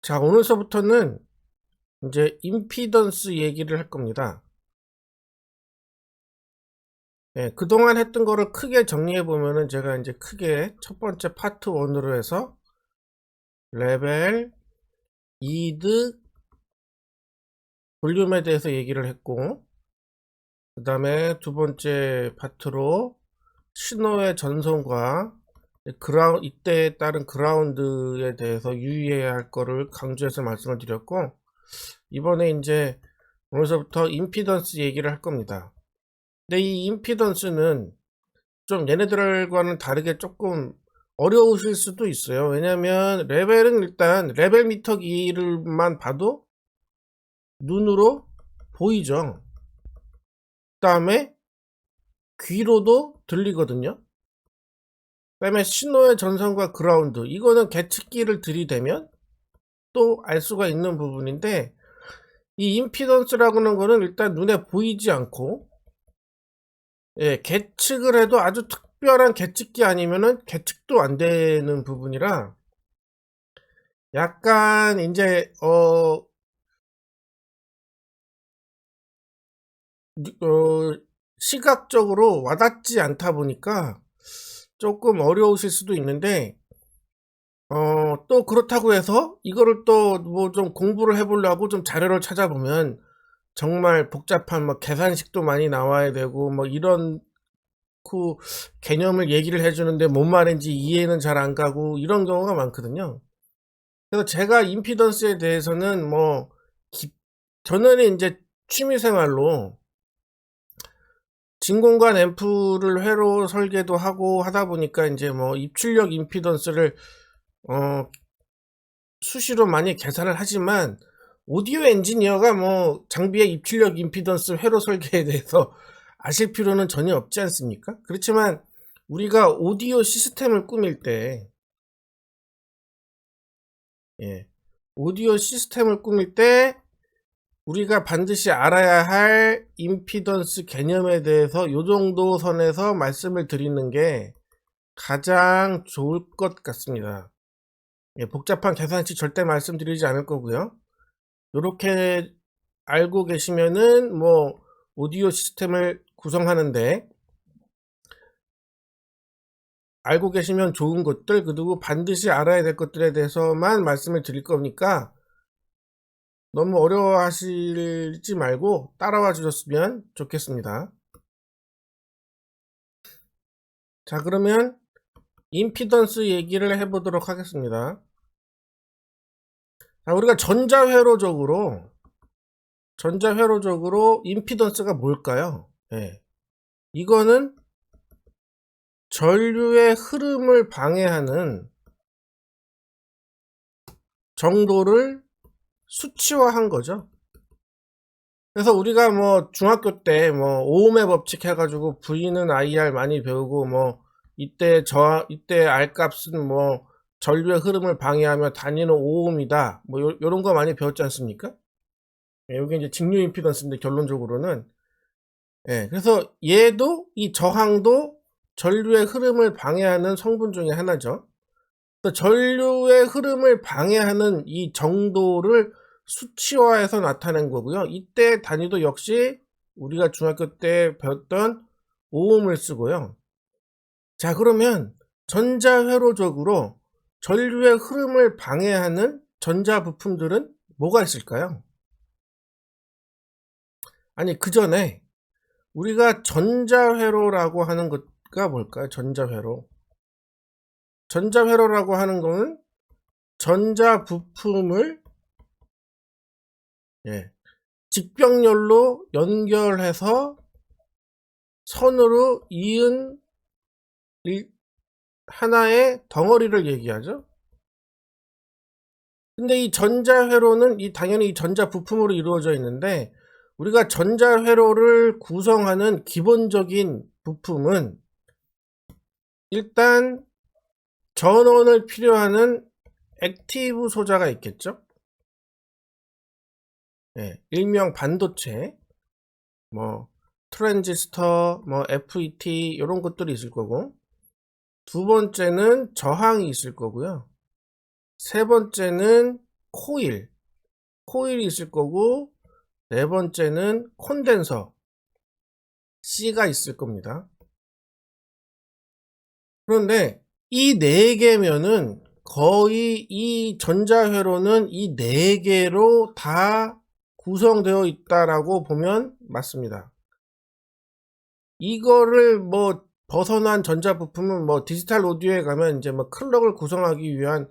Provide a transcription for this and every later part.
자, 오늘서부터는 이제 임피던스 얘기를 할 겁니다. 그동안 했던 거를 크게 정리해 보면은 제가 이제 크게 첫 번째 파트 1으로 해서 레벨, 이드, 볼륨에 대해서 얘기를 했고, 그 다음에 두 번째 파트로 신호의 전송과 이때에 따른 그라운드에 대해서 유의해야 할 거를 강조해서 말씀을 드렸고, 이번에 이제 오늘서부터 임피던스 얘기를 할 겁니다. 근데 이 임피던스는 좀 얘네들과는 다르게 조금 어려우실 수도 있어요. 왜냐면 레벨은 일단 레벨 미터기를만 봐도 눈으로 보이죠. 그 다음에 귀로도 들리거든요. 그 다음에 신호의 전선과 그라운드, 이거는 계측기를 들이대면 또 알 수가 있는 부분인데, 이 임피던스라고 하는 거는 일단 눈에 보이지 않고, 계측을 해도 아주 특별한 계측기 아니면은 계측도 안 되는 부분이라, 약간 이제 시각적으로 와닿지 않다 보니까 조금 어려우실 수도 있는데, 또 그렇다고 해서 이거를 또 뭐 좀 공부를 해보려고 좀 자료를 찾아보면 정말 복잡한 뭐 계산식도 많이 나와야 되고 뭐 이런 그 개념을 얘기를 해주는데 뭔 말인지 이해는 잘 안 가고 이런 경우가 많거든요. 그래서 제가 임피던스에 대해서는 뭐 저는 이제 취미생활로 진공관 앰프를 회로 설계도 하고 하다 보니까 이제 뭐 입출력 임피던스를 수시로 많이 계산을 하지만, 오디오 엔지니어가 뭐 장비의 입출력 임피던스 회로 설계에 대해서 아실 필요는 전혀 없지 않습니까? 그렇지만 우리가 오디오 시스템을 꾸밀 때, 오디오 시스템을 꾸밀 때 우리가 반드시 알아야 할 임피던스 개념에 대해서 요 정도 선에서 말씀을 드리는 게 가장 좋을 것 같습니다. 복잡한 계산식 절대 말씀드리지 않을 거고요. 이렇게 알고 계시면은 뭐 오디오 시스템을 구성하는데 알고 계시면 좋은 것들, 그리고 반드시 알아야 될 것들에 대해서만 말씀을 드릴 거니까 너무 어려워하시지 말고 따라와 주셨으면 좋겠습니다. 자, 그러면 임피던스 얘기를 해보도록 하겠습니다. 자, 우리가 전자회로적으로 임피던스가 뭘까요? 이거는 전류의 흐름을 방해하는 정도를 수치화한 거죠. 그래서 우리가 뭐 중학교 때 뭐 오음의 법칙 해가지고 V는 IR 많이 배우고, 뭐 이때 R 값은 뭐 전류의 흐름을 방해하며 단위는 오음이다, 뭐 요런 거 많이 배웠지 않습니까? 여기 이제 직류 임피던스인데 결론적으로는, 그래서 얘도 이 저항도 전류의 흐름을 방해하는 성분 중에 하나죠. 전류의 흐름을 방해하는 이 정도를 수치화해서 나타낸 거고요. 이때 단위도 역시 우리가 중학교 때 배웠던 오음을 쓰고요. 자, 그러면 전자회로적으로 전류의 흐름을 방해하는 전자 부품들은 뭐가 있을까요? 아니, 그 전에 우리가 전자회로라고 하는 것가 뭘까요? 전자회로라고 하는 거는 전자 부품을 직병렬로 연결해서 선으로 이은 하나의 덩어리를 얘기하죠. 근데 이 전자회로는 당연히 이 전자 부품으로 이루어져 있는데, 우리가 전자회로를 구성하는 기본적인 부품은 일단 전원을 필요하는 액티브 소자가 있겠죠. 일명 반도체, 뭐 트랜지스터, 뭐 FET 이런 것들이 있을 거고, 두 번째는 저항이 있을 거고요. 세 번째는 코일이 있을 거고, 네 번째는 콘덴서 C가 있을 겁니다. 그런데 이 네 개면은 거의 이 전자회로는 이 네 개로 다 구성되어 있다라고 보면 맞습니다. 이거를 뭐 벗어난 전자 부품은 뭐 디지털 오디오에 가면 이제 뭐 클럭을 구성하기 위한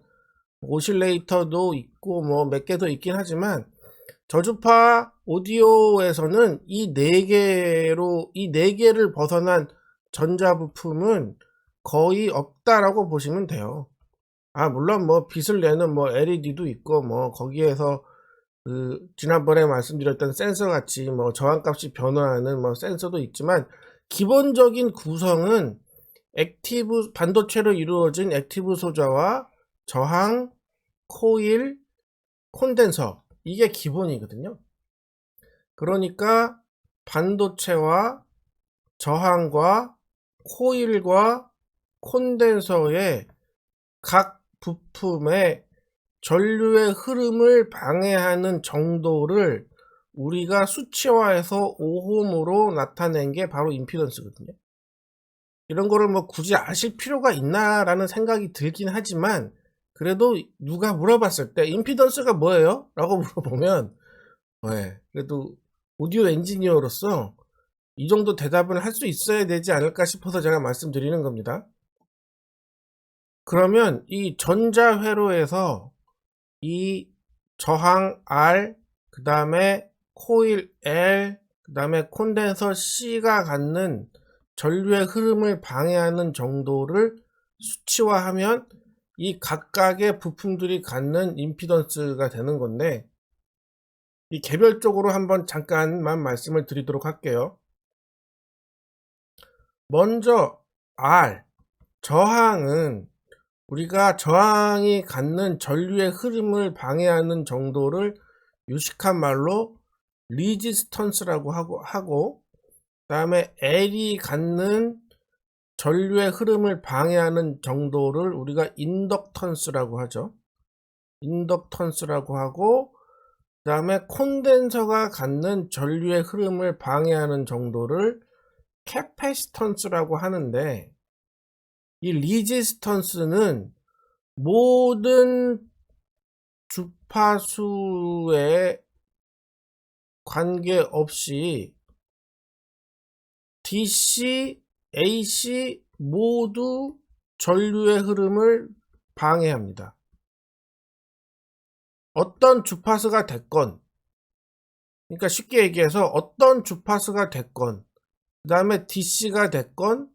오실레이터도 있고 뭐 몇 개도 있긴 하지만, 저주파 오디오에서는 이 네 개를 벗어난 전자 부품은 거의 없다라고 보시면 돼요. 물론 뭐 빛을 내는 뭐 LED도 있고 뭐 거기에서 그 지난번에 말씀드렸던 센서 같이 뭐 저항값이 변화하는 뭐 센서도 있지만, 기본적인 구성은 반도체로 이루어진 액티브 소자와 저항, 코일, 콘덴서, 이게 기본이거든요. 그러니까 반도체와 저항과 코일과 콘덴서의 각 부품의 전류의 흐름을 방해하는 정도를 우리가 수치화해서 오홈으로 나타낸 게 바로 임피던스거든요. 이런 거를 뭐 굳이 아실 필요가 있나라는 생각이 들긴 하지만, 그래도 누가 물어봤을 때 임피던스가 뭐예요? 라고 물어보면 그래도 오디오 엔지니어로서 이 정도 대답을 할 수 있어야 되지 않을까 싶어서 제가 말씀드리는 겁니다. 그러면 이 전자회로에서 이 저항 R, 그 다음에 코일 L, 그 다음에 콘덴서 C가 갖는 전류의 흐름을 방해하는 정도를 수치화하면 이 각각의 부품들이 갖는 임피던스가 되는 건데, 이 개별적으로 한번 잠깐만 말씀을 드리도록 할게요. 먼저 R, 저항은 우리가 저항이 갖는 전류의 흐름을 방해하는 정도를 유식한 말로 리지스턴스라고 하고, 그 다음에 L이 갖는 전류의 흐름을 방해하는 정도를 우리가 인덕턴스라고 하죠. 인덕턴스라고 하고, 그 다음에 콘덴서가 갖는 전류의 흐름을 방해하는 정도를 캐패시턴스라고 하는데, 이 리지스턴스는 모든 주파수에 관계없이 DC, AC 모두 전류의 흐름을 방해합니다. 어떤 주파수가 됐건, 그러니까 쉽게 얘기해서 어떤 주파수가 됐건, 그 다음에 DC가 됐건,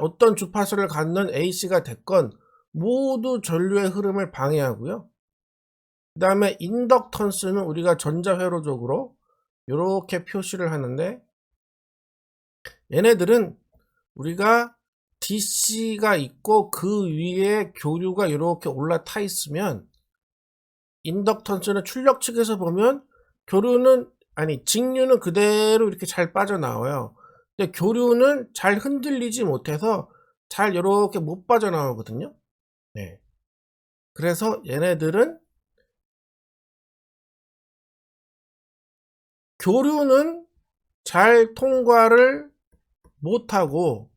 어떤 주파수를 갖는 AC가 됐건 모두 전류의 흐름을 방해하고요. 그 다음에 인덕턴스는 우리가 전자회로적으로 이렇게 표시를 하는데, 얘네들은 우리가 DC가 있고 그 위에 교류가 이렇게 올라타 있으면, 인덕턴스는 출력 측에서 보면 직류는 그대로 이렇게 잘 빠져나와요. 근데 교류는 잘 흔들리지 못해서 잘 이렇게 못 빠져나오거든요. 그래서 얘네들은 교류는 잘 통과를 못하고,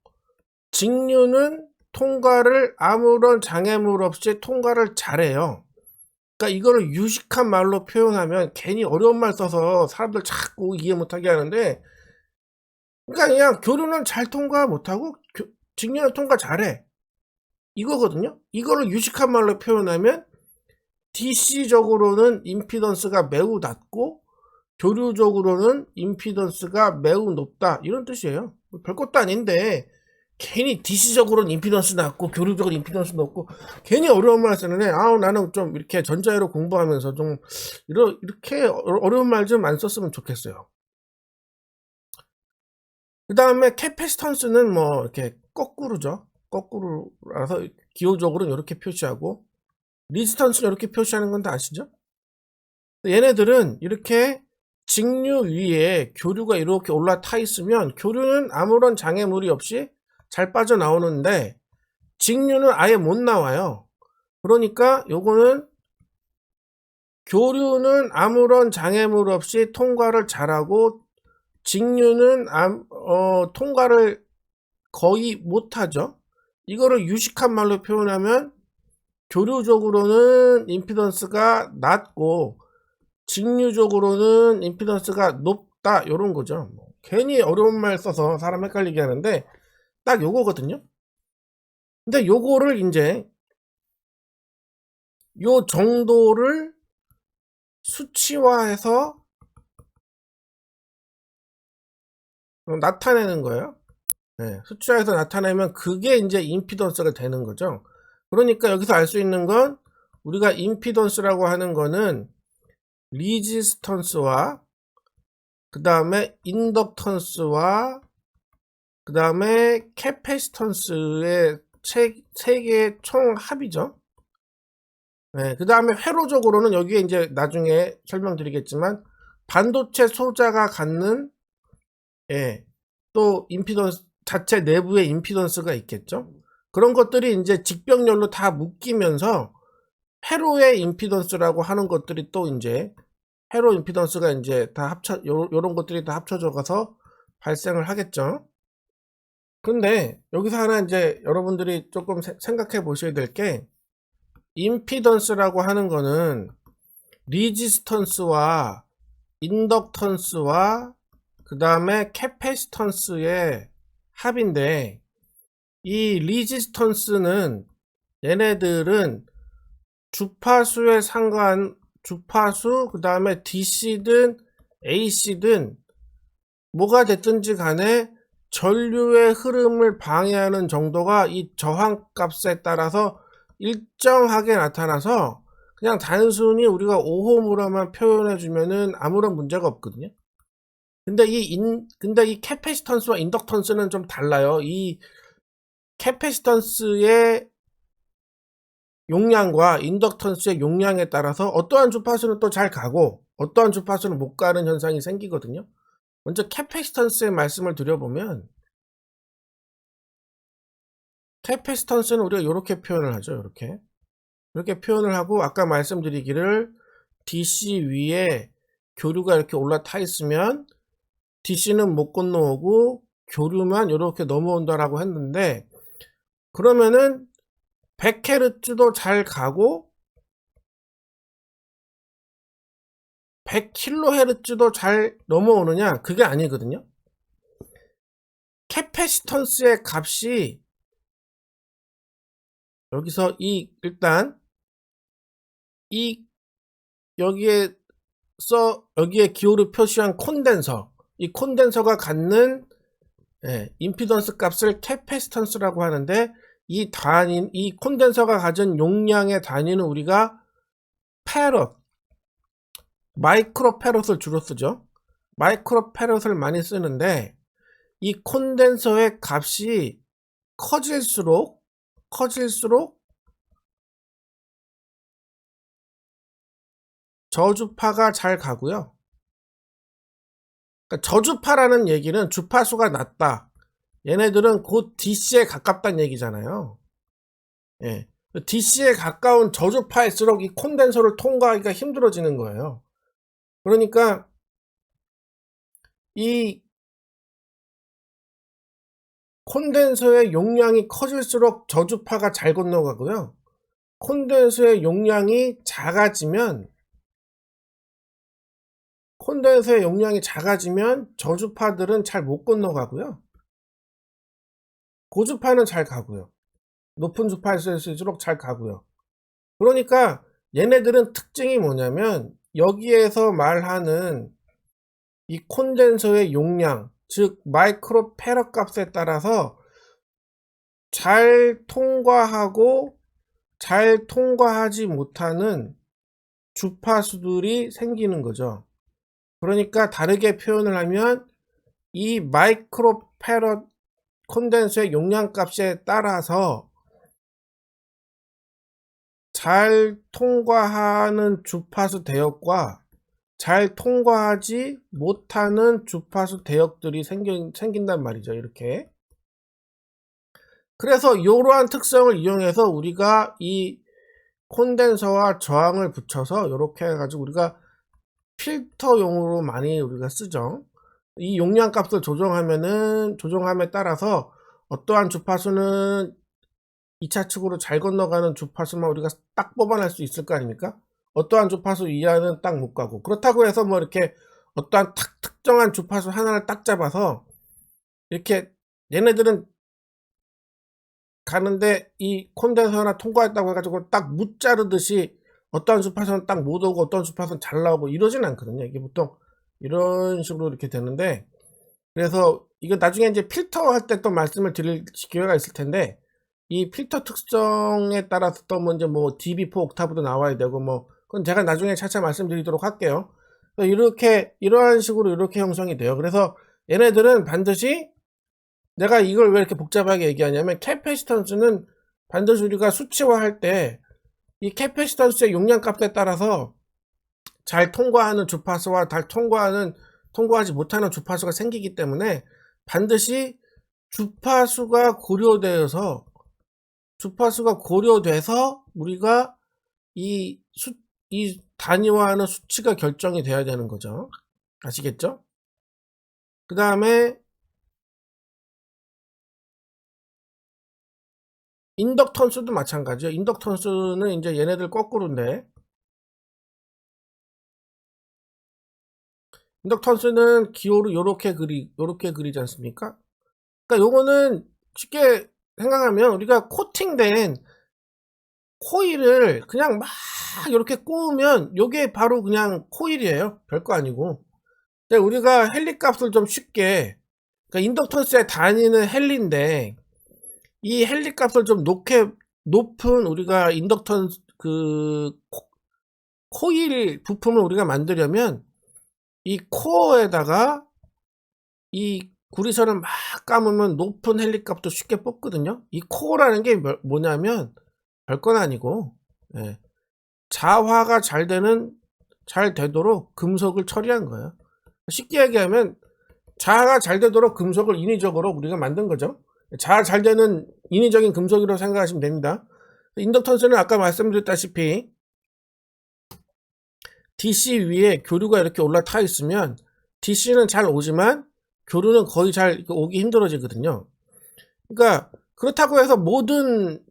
직류는 통과를 아무런 장애물 없이 통과를 잘해요. 그러니까 이거를 유식한 말로 표현하면, 괜히 어려운 말 써서 사람들 자꾸 이해 못하게 하는데, 그러니까 그냥 교류는 잘 통과 못하고 직류는 통과 잘해, 이거거든요. 이거를 유식한 말로 표현하면 DC적으로는 임피던스가 매우 낮고 교류적으로는 임피던스가 매우 높다, 이런 뜻이에요. 별것도 아닌데 괜히 DC적으로는 임피던스 낮고 교류적으로 임피던스 높고 괜히 어려운 말 쓰는데, 나는 좀 이렇게 전자회로 공부하면서 좀 이렇게 어려운 말 좀 안 썼으면 좋겠어요. 그 다음에 캐패시턴스는 뭐 이렇게 거꾸로죠. 거꾸로라서 기호적으로는 이렇게 표시하고, 리지스턴스는 이렇게 표시하는 건 다 아시죠? 얘네들은 이렇게 직류 위에 교류가 이렇게 올라타 있으면 교류는 아무런 장애물이 없이 잘 빠져나오는데, 직류는 아예 못 나와요. 그러니까 요거는 교류는 아무런 장애물 없이 통과를 잘하고 직류는 통과를 거의 못하죠. 이거를 유식한 말로 표현하면 교류적으로는 임피던스가 낮고 직류적으로는 임피던스가 높다, 요런 거죠. 괜히 어려운 말 써서 사람 헷갈리게 하는데 딱 요거거든요. 근데 요거를 이제 요 정도를 수치화해서 나타내는 거예요. 네, 수치화해서 나타내면 그게 이제 임피던스가 되는 거죠. 그러니까 여기서 알 수 있는 건 우리가 임피던스라고 하는 거는 리지스턴스와 그 다음에 인덕턴스와 그 다음에 캐패시턴스의 세 개의 총합이죠. 네, 그 다음에 회로적으로는 여기에 이제 나중에 설명드리겠지만 반도체 소자가 갖는 또 임피던스 자체 내부에 임피던스가 있겠죠. 그런 것들이 이제 직병렬로 다 묶이면서 회로의 임피던스라고 하는 것들이 또 이제 회로 임피던스가 이제 다 요런 것들이 다 합쳐져 가서 발생을 하겠죠. 근데 여기서 하나 이제 여러분들이 조금 생각해 보셔야 될 게 임피던스라고 하는 거는 리지스턴스와 인덕턴스와 그 다음에 캐패시턴스의 합인데 이 리지스턴스는 얘네들은 주파수에 주파수 그 다음에 DC든 AC든 뭐가 됐든지 간에 전류의 흐름을 방해하는 정도가 이 저항값에 따라서 일정하게 나타나서 그냥 단순히 우리가 오홈으로만 표현해 주면은 아무런 문제가 없거든요. 근데 이 캐패시턴스와 인덕턴스는 좀 달라요. 이 캐패시턴스의 용량과 인덕턴스의 용량에 따라서 어떠한 주파수는 또 잘 가고 어떠한 주파수는 못 가는 현상이 생기거든요. 먼저 캐패시턴스의 말씀을 드려보면 캐패시턴스는 우리가 이렇게 표현을 하죠. 이렇게 표현을 하고 아까 말씀드리기를 DC 위에 교류가 이렇게 올라타 있으면 DC는 못 건너오고 교류만 이렇게 넘어온다라고 했는데 그러면은 100Hz도 잘 가고 100kHz도 잘 넘어오느냐? 그게 아니거든요. 캐패시턴스의 값이 여기서 일단 여기에 기호를 표시한 콘덴서, 이 콘덴서가 갖는 임피던스 값을 캐패시턴스라고 하는데 이 콘덴서가 가진 용량의 단위는 우리가 페럿, 마이크로 페럿을 주로 쓰죠. 마이크로 페럿을 많이 쓰는데 이 콘덴서의 값이 커질수록 저주파가 잘 가고요. 그러니까 저주파라는 얘기는 주파수가 낮다. 얘네들은 곧 DC에 가깝다는 얘기잖아요. DC에 가까운 저주파일수록 이 콘덴서를 통과하기가 힘들어지는 거예요. 그러니까 이 콘덴서의 용량이 커질수록 저주파가 잘 건너가고요. 콘덴서의 용량이 작아지면 저주파들은 잘 못 건너가고요. 고주파는 잘 가고요. 높은 주파일수록 잘 가고요. 그러니까 얘네들은 특징이 뭐냐면 여기에서 말하는 이 콘덴서의 용량, 즉 마이크로 페럿 값에 따라서 잘 통과하고 잘 통과하지 못하는 주파수들이 생기는 거죠. 그러니까 다르게 표현을 하면 이 마이크로 페럿 콘덴서의 용량 값에 따라서 잘 통과하는 주파수 대역과 잘 통과하지 못하는 주파수 대역들이 생긴단 말이죠. 이렇게. 그래서 이러한 특성을 이용해서 우리가 이 콘덴서와 저항을 붙여서 이렇게 해가지고 우리가 필터용으로 많이 우리가 쓰죠. 이 용량 값을 조정함에 따라서 어떠한 주파수는 2차 측으로 잘 건너가는 주파수만 우리가 딱 뽑아낼 수 있을 거 아닙니까? 어떠한 주파수 이하는 딱 못 가고, 그렇다고 해서 뭐 이렇게 어떠한 특정한 주파수 하나를 딱 잡아서 이렇게 얘네들은 가는데 이 콘덴서나 통과했다고 해가지고 딱 무자르듯이 어떠한 주파수는 딱 못 오고 어떠한 주파수는 잘 나오고 이러진 않거든요. 이게 보통 이런 식으로 이렇게 되는데, 그래서 이거 나중에 이제 필터 할 때 또 말씀을 드릴 기회가 있을 텐데, 이 필터 특성에 따라서 또 먼저 뭐 dB4 옥타브도 나와야 되고 뭐 그건 제가 나중에 차차 말씀드리도록 할게요. 이렇게 이러한 식으로 이렇게 형성이 돼요. 그래서 얘네들은 반드시, 내가 이걸 왜 이렇게 복잡하게 얘기하냐면, 캐패시턴스는 반드시 우리가 수치화할 때 이 캐패시턴스의 용량 값에 따라서 잘 통과하는 주파수와 잘 통과하지 못하는 주파수가 생기기 때문에 반드시 주파수가 고려돼서 우리가 이 단위화하는 수치가 결정이 돼야 되는 거죠. 아시겠죠? 그 다음에 인덕턴스도 마찬가지예요. 인덕턴스는 이제 얘네들 거꾸로인데, 인덕턴스는 기호를 요렇게 그리지 않습니까? 그러니까 요거는 쉽게 생각하면 우리가 코팅된 코일을 그냥 막 이렇게 꼬우면 요게 바로 그냥 코일이에요. 별거 아니고. 근데 우리가 헨리 값을 좀 쉽게, 그러니까 인덕턴스의 단위는 헨리인데 이 헨리 값을 좀 높은 우리가 인덕턴스 코일 부품을 우리가 만들려면 이 코어에다가 이 구리선을 막 감으면 높은 헨리 값도 쉽게 뽑거든요. 이 코어라는 게 뭐냐면 별건 아니고, 예, 자화가 잘 되도록 금속을 처리한 거예요. 쉽게 얘기하면 자화가 잘 되도록 금속을 인위적으로 우리가 만든 거죠. 자화 잘 되는 인위적인 금속이라고 생각하시면 됩니다. 인덕턴스는 아까 말씀드렸다시피 DC 위에 교류가 이렇게 올라타 있으면 DC는 잘 오지만 교류는 거의 잘 오기 힘들어지거든요. 그러니까 그렇다고 해서 모든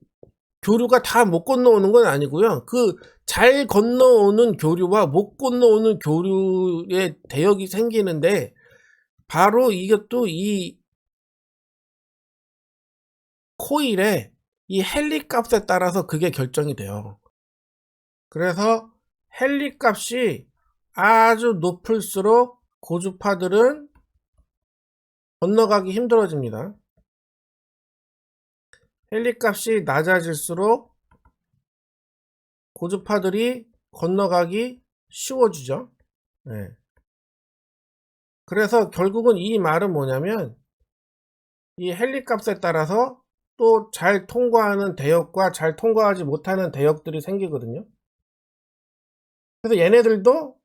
교류가 다 못 건너오는 건 아니고요. 그 잘 건너오는 교류와 못 건너오는 교류의 대역이 생기는데, 바로 이것도 이 코일의 이 헨리 값에 따라서 그게 결정이 돼요. 그래서 헨리 값이 아주 높을수록 고주파들은 건너가기 힘들어집니다. 헨리 값이 낮아질수록 고주파들이 건너가기 쉬워지죠. 네. 그래서 결국은 이 말은 뭐냐면, 이 헨리 값에 따라서 또 잘 통과하는 대역과 잘 통과하지 못하는 대역들이 생기거든요. 그래서 얘네들도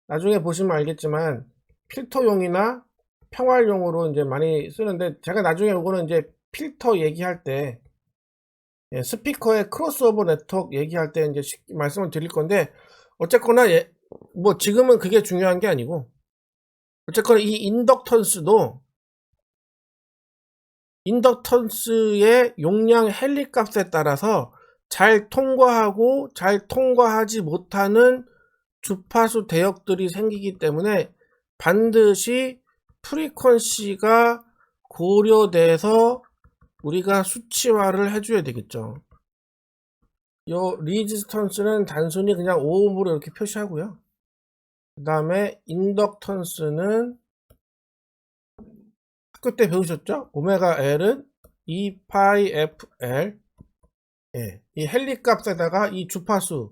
나중에 보시면 알겠지만 필터용이나 평활용으로 이제 많이 쓰는데, 제가 나중에 이거는 이제 필터 얘기할 때, 스피커의 크로스오버 네트워크 얘기할 때 이제 말씀을 드릴 건데, 어쨌거나 뭐 지금은 그게 중요한 게 아니고, 어쨌거나 이 인덕턴스의 용량 헨리 값에 따라서 잘 통과하고 잘 통과하지 못하는 주파수 대역들이 생기기 때문에 반드시 프리퀀시가 고려돼서 우리가 수치화를 해줘야 되겠죠. 요 리지스턴스는 단순히 그냥 오음으로 이렇게 표시하고요. 그 다음에 인덕턴스는 학교 때 배우셨죠? 오메가 L은 2파이 FL, 이 헨리 값에다가 이 주파수,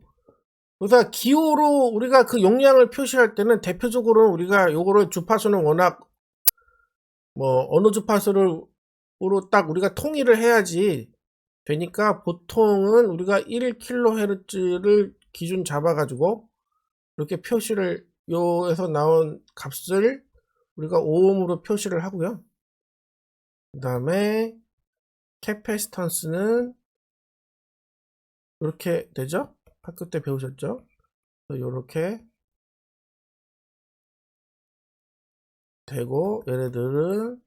그래서 기호로 우리가 그 용량을 표시할 때는 대표적으로 우리가 요거를 주파수는 워낙 뭐 어느 주파수로 딱 우리가 통일을 해야지 되니까, 보통은 우리가 1kHz를 기준 잡아가지고 이렇게 표시를, 요에서 나온 값을 우리가 오음으로 표시를 하고요. 그 다음에 캐패시턴스는 이렇게 되죠. 학교 때 배우셨죠? 요렇게 되고, 얘네들은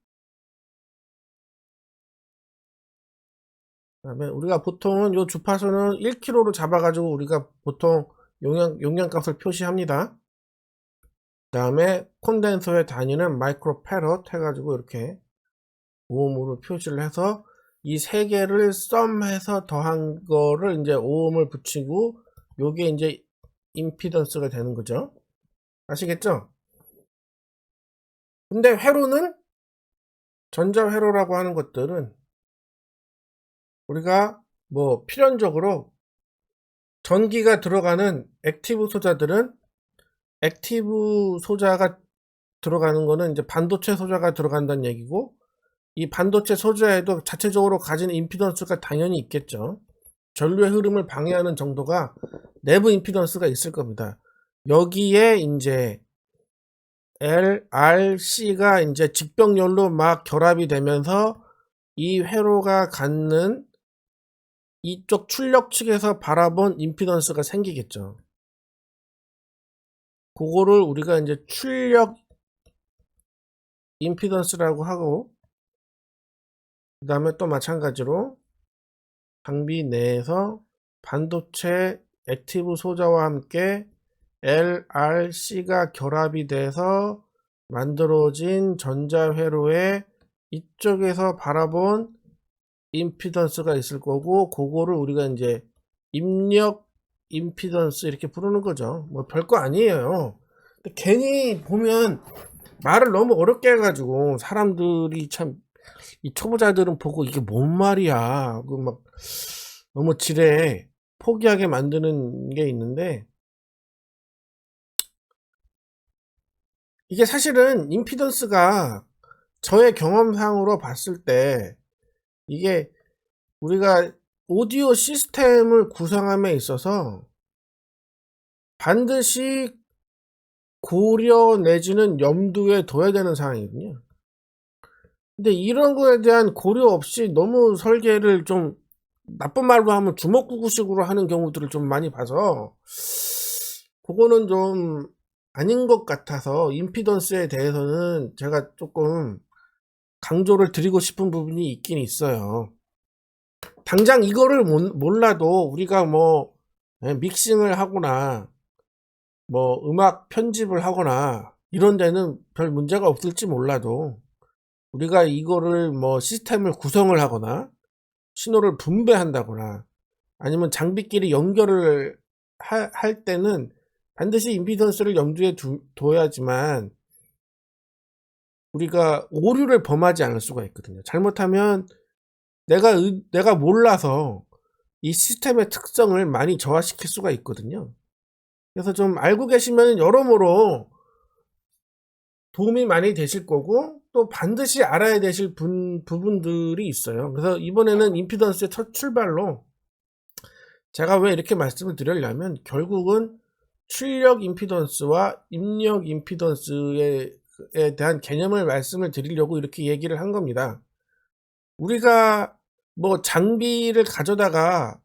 그다음에 우리가 보통은 요 주파수는 1kHz로 잡아가지고 우리가 보통 용량값을 표시합니다. 그 다음에 콘덴서의 단위는 마이크로 패럿 해가지고 이렇게 오음으로 표시를 해서 이 세 개를 썸해서 더한 거를 이제 오음을 붙이고 요게 이제 임피던스가 되는 거죠. 아시겠죠? 근데 회로는 전자회로라고 하는 것들은 우리가 뭐 필연적으로 전기가 들어가는 액티브 소자들은 액티브 소자가 들어가는 거는 이제 반도체 소자가 들어간다는 얘기고, 이 반도체 소자에도 자체적으로 가진 임피던스가 당연히 있겠죠. 전류의 흐름을 방해하는 정도가 내부 임피던스가 있을 겁니다. 여기에 이제 L, R, C가 이제 직병렬로 막 결합이 되면서 이 회로가 갖는 이쪽 출력 측에서 바라본 임피던스가 생기겠죠. 그거를 우리가 이제 출력 임피던스라고 하고, 그 다음에 또 마찬가지로 장비 내에서 반도체 액티브 소자와 함께 LRC가 결합이 돼서 만들어진 전자회로에 이쪽에서 바라본 임피던스가 있을 거고, 그거를 우리가 이제 입력 임피던스 이렇게 부르는 거죠. 뭐 별거 아니에요. 근데 괜히 보면 말을 너무 어렵게 해가지고 사람들이 참, 이 초보자들은 보고 이게 뭔 말이야 그 막 너무 지레 포기하게 만드는 게 있는데, 이게 사실은 임피던스가 저의 경험상으로 봤을 때 이게 우리가 오디오 시스템을 구성함에 있어서 반드시 고려 내지는 염두에 둬야 되는 상황이거든요. 근데 이런 거에 대한 고려 없이 너무 설계를 좀, 나쁜 말로 하면 주먹구구식으로 하는 경우들을 좀 많이 봐서 그거는 좀 아닌 것 같아서 임피던스에 대해서는 제가 조금 강조를 드리고 싶은 부분이 있긴 있어요. 당장 이거를 몰라도 우리가 뭐 믹싱을 하거나 뭐 음악 편집을 하거나 이런 데는 별 문제가 없을지 몰라도, 우리가 이거를 뭐 시스템을 구성을 하거나 신호를 분배한다거나 아니면 장비끼리 연결을 할 때는 반드시 임피던스를 염두에 둬야지만 우리가 오류를 범하지 않을 수가 있거든요. 잘못하면 내가 몰라서 이 시스템의 특성을 많이 저하시킬 수가 있거든요. 그래서 좀 알고 계시면 여러모로 도움이 많이 되실 거고, 또 반드시 알아야 되실 부분들이 있어요. 그래서 이번에는 임피던스의 첫 출발로 제가 왜 이렇게 말씀을 드리려면, 결국은 출력 임피던스와 입력 임피던스에 대한 개념을 말씀을 드리려고 이렇게 얘기를 한 겁니다. 우리가 뭐 장비를 가져다가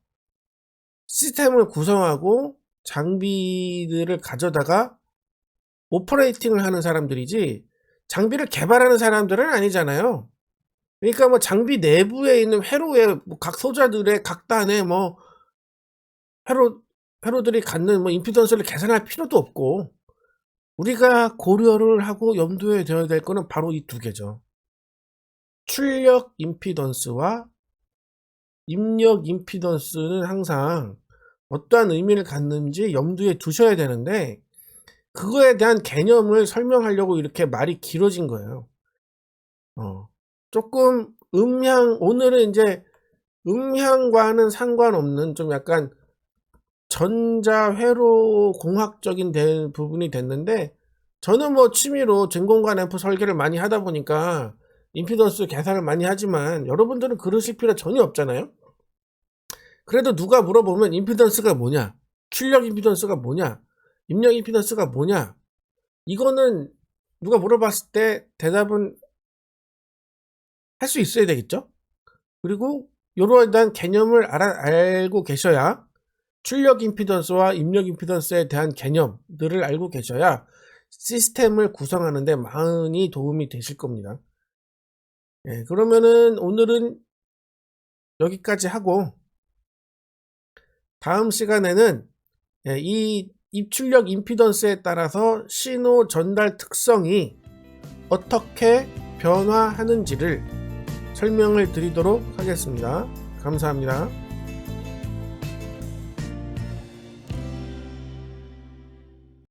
시스템을 구성하고 장비들을 가져다가 오퍼레이팅을 하는 사람들이지 장비를 개발하는 사람들은 아니잖아요. 그러니까 뭐 장비 내부에 있는 회로에 각 소자들의 각 단에 뭐 회로들이 갖는 뭐 임피던스를 계산할 필요도 없고, 우리가 고려를 하고 염두에 둬야 될 거는 바로 이 두 개죠. 출력 임피던스와 입력 임피던스는 항상 어떠한 의미를 갖는지 염두에 두셔야 되는데, 그거에 대한 개념을 설명하려고 이렇게 말이 길어진 거예요. 조금 오늘은 이제 음향과는 상관없는 좀 약간 전자회로 공학적인 부분이 됐는데, 저는 뭐 취미로 전공관 앰프 설계를 많이 하다 보니까 임피던스 계산을 많이 하지만 여러분들은 그러실 필요 전혀 없잖아요. 그래도 누가 물어보면 임피던스가 뭐냐, 출력 임피던스가 뭐냐, 입력 임피던스가 뭐냐, 이거는 누가 물어봤을 때 대답은 할 수 있어야 되겠죠. 그리고 요러한 개념을 알고 계셔야 출력 임피던스와 입력 임피던스에 대한 개념들을 알고 계셔야 시스템을 구성하는 데 많이 도움이 되실 겁니다. 예, 그러면은 오늘은 여기까지 하고 다음 시간에는 이 입출력 임피던스에 따라서 신호 전달 특성이 어떻게 변화하는지를 설명을 드리도록 하겠습니다. 감사합니다.